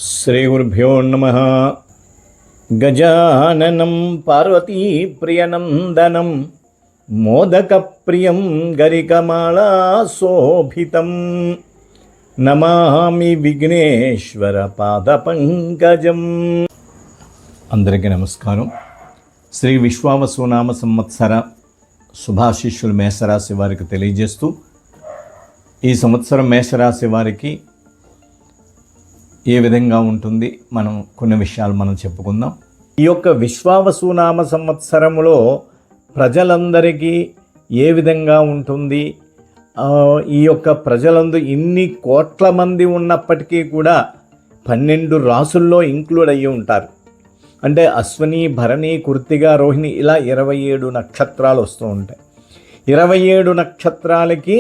శ్రీగురుభ్యో నమః. గజాననం పార్వతీప్రియనందనం మోదకప్రియం గరికమాళాశోభితం నమామి విఘ్నేశ్వర పాదపంకజం. అందరికీ నమస్కారం. శ్రీ విశ్వావసునామ సంవత్సర శుభాశిష్యులు మేషరాశి వారికి తెలియజేస్తూ, ఈ సంవత్సరం మేషరాశి వారికి ఏ విధంగా ఉంటుంది, మనం కొన్ని విషయాలు మనం చెప్పుకుందాం. ఈ యొక్క విశ్వావసునామ సంవత్సరములో ప్రజలందరికీ ఏ విధంగా ఉంటుంది, ఈ యొక్క ప్రజలందరూ ఇన్ని కోట్ల మంది ఉన్నప్పటికీ కూడా 12 రాసుల్లో ఇంక్లూడ్ అయ్యి ఉంటారు. అంటే అశ్విని, భరణి, కృత్తిక, రోహిణి ఇలా 27 నక్షత్రాలు వస్తూ ఉంటాయి. 27 నక్షత్రాలకి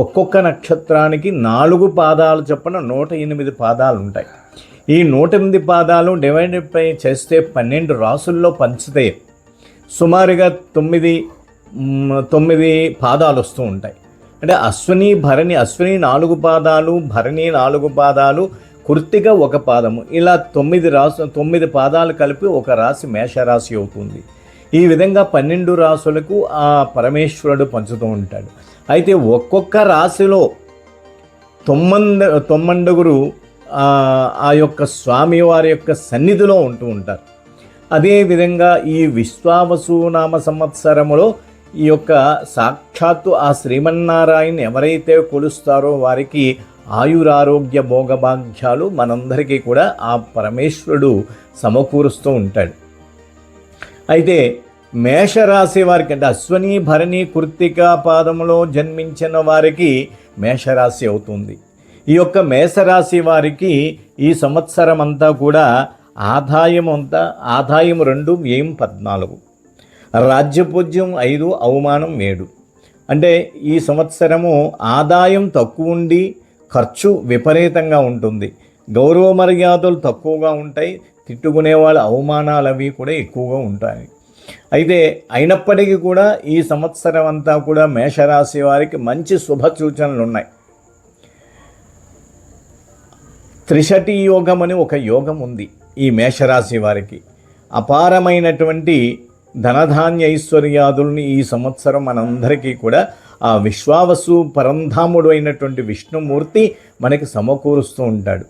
ఒక్కొక్క నక్షత్రానికి 4 పాదాలు చొప్పున 108 పాదాలు ఉంటాయి. ఈ 108 పాదాలు డివైడెడ్ పై చేస్తే 12 రాసుల్లో పంచితే సుమారుగా 9 పాదాలు వస్తూ ఉంటాయి. అంటే అశ్విని, భరణి, అశ్విని 4 పాదాలు, భరణి 4 పాదాలు, కృత్తిక 1 పాదము, ఇలా 9 పాదాలు కలిపి ఒక రాశి మేషరాశి అవుతుంది. ఈ విధంగా 12 రాసులకు ఆ పరమేశ్వరుడు పంచుతూ ఉంటాడు. అయితే ఒక్కొక్క రాశిలో 9 ఆ యొక్క స్వామివారి యొక్క సన్నిధిలో ఉంటూ ఉంటారు. అదేవిధంగా ఈ విశ్వావసునామ సంవత్సరములో ఈ యొక్క సాక్షాత్తు ఆ శ్రీమన్నారాయణ ఎవరైతే కొలుస్తారో వారికి ఆయురారోగ్య భోగభాగ్యాలు మనందరికీ కూడా ఆ పరమేశ్వరుడు సమకూరుస్తూ ఉంటాడు. అయితే మేషరాశి వారికి, అంటే అశ్విని, భరణి, కృత్తిక పాదములో జన్మించిన వారికి మేషరాశి అవుతుంది. ఈ యొక్క మేషరాశి వారికి ఈ సంవత్సరం అంతా కూడా ఆదాయం 2, వ్యయం 14, రాజ్యపూజ్యం 5, అవమానం 7. అంటే ఈ సంవత్సరము ఆదాయం తక్కువ ఉండి ఖర్చు విపరీతంగా ఉంటుంది. గౌరవ మర్యాదలు తక్కువగా ఉంటాయి. తిట్టుకునే వాళ్ళ అవమానాలు అవి కూడా ఎక్కువగా ఉంటాయి. అయితే అయినప్పటికీ కూడా ఈ సంవత్సరం అంతా కూడా మేషరాశి వారికి మంచి శుభ సూచనలు ఉన్నాయి. త్రిశటి యోగం అని ఒక యోగం ఉంది ఈ మేషరాశి వారికి. అపారమైనటువంటి ధనధాన్య ఐశ్వర్యాదుల్ని ఈ సంవత్సరం మనందరికీ కూడా ఆ విశ్వావసు పరంధాముడు అయినటువంటి విష్ణుమూర్తి మనకి సమకూరుస్తూ ఉంటాడు.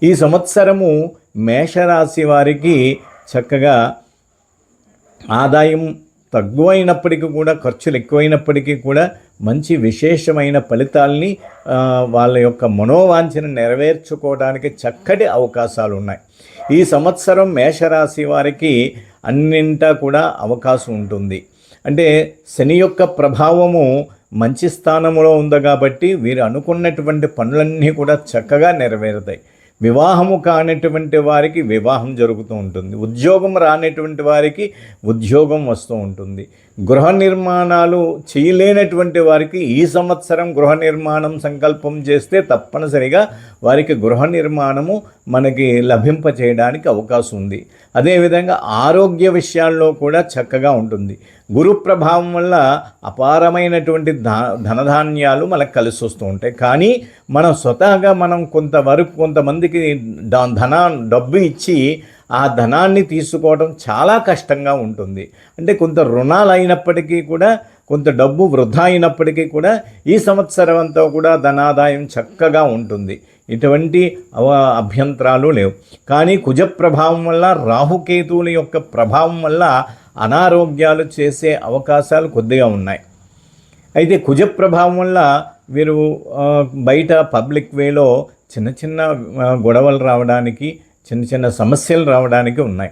ఈ సంవత్సరము మేషరాశి వారికి చక్కగా ఆదాయం తక్కువైనప్పటికీ కూడా, ఖర్చులు ఎక్కువైనప్పటికీ కూడా మంచి విశేషమైన ఫలితాల్ని వాళ్ళ యొక్క మనోవాంఛను నెరవేర్చుకోవడానికి చక్కటి అవకాశాలు ఉన్నాయి. ఈ సంవత్సరం మేషరాశి వారికి అన్నింటా కూడా అవకాశం ఉంటుంది. అంటే శని యొక్క ప్రభావము మంచి స్థానంలో ఉంది కాబట్టి వీరు అనుకున్నటువంటి పనులన్నీ కూడా చక్కగా నెరవేరుతాయి. వివాహము కానటువంటి వారికి వివాహం జరుగుతూ ఉంటుంది. ఉద్యోగం రానటువంటి వారికి ఉద్యోగం వస్తూ ఉంటుంది. గృహ నిర్మాణాలు చేయలేనటువంటి వారికి ఈ సంవత్సరం గృహ నిర్మాణం సంకల్పం చేస్తే తప్పనిసరిగా వారికి గృహ నిర్మాణము మనకి లభింపచేయడానికి అవకాశం ఉంది. అదేవిధంగా ఆరోగ్య విషయాల్లో కూడా చక్కగా ఉంటుంది. గురు ప్రభావం వల్ల అపారమైనటువంటి ధనధాన్యాలు మనకు కలిసి వస్తూ ఉంటాయి. కానీ మనం స్వతహాగా మనం కొంతమందికి డబ్బు ఇచ్చి ఆ ధనాన్ని తీసుకోవడం చాలా కష్టంగా ఉంటుంది. అంటే కొంత రుణాలు అయినప్పటికీ కూడా, కొంత డబ్బు వృధా అయినప్పటికీ కూడా ఈ సంవత్సరం అంతా కూడా ధనాదాయం చక్కగా ఉంటుంది. ఇటువంటి అభ్యంతరాలు లేవు. కానీ కుజ ప్రభావం వల్ల, రాహుకేతువుల యొక్క ప్రభావం వల్ల అనారోగ్యాలు చేసే అవకాశాలు కొద్దిగా ఉన్నాయి. అయితే కుజ ప్రభావం వల్ల వీరు బయట పబ్లిక్ వేలో చిన్న గొడవలు రావడానికి, చిన్న సమస్యలు రావడానికి ఉన్నాయి.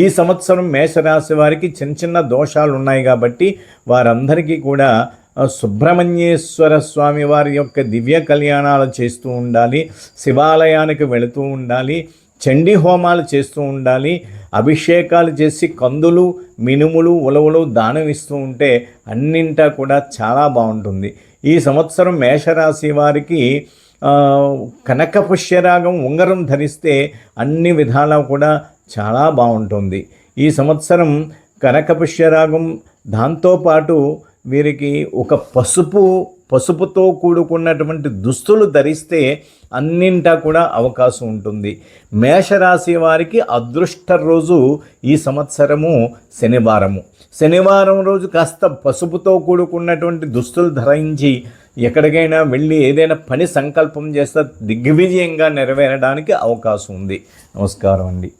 ఈ సంవత్సరం మేషరాశి వారికి చిన్న దోషాలు ఉన్నాయి కాబట్టి వారందరికీ కూడా సుబ్రహ్మణ్యేశ్వర స్వామి వారి యొక్క దివ్య కళ్యాణాలు చేస్తూ ఉండాలి, శివాలయానికి వెళుతూ ఉండాలి, చండీ హోమాలు చేస్తూ ఉండాలి, అభిషేకాలు చేసి కందులు, మినుములు, ఉలవలు దానం ఇస్తూ ఉంటే అన్నింటా కూడా చాలా బాగుంటుంది. ఈ సంవత్సరం మేషరాశి వారికి కనక పుష్యరాగం ఉంగరం ధరిస్తే అన్ని విధాలా కూడా చాలా బాగుంటుంది. ఈ సంవత్సరం కనక పుష్యరాగం, దాంతోపాటు వీరికి ఒక పసుపుతో కూడుకున్నటువంటి దుస్తులు ధరిస్తే అన్నింటా కూడా అవకాశం ఉంటుంది. మేషరాశి వారికి అదృష్ట రోజు ఈ సంవత్సరము శనివారం రోజు కాస్త పసుపుతో కూడుకున్నటువంటి దుస్తులు ధరించి ఎక్కడికైనా వెళ్ళి ఏదైనా పని సంకల్పం చేస్తే దిగ్విజయంగా నెరవేరడానికి అవకాశం ఉంది. నమస్కారం అండి.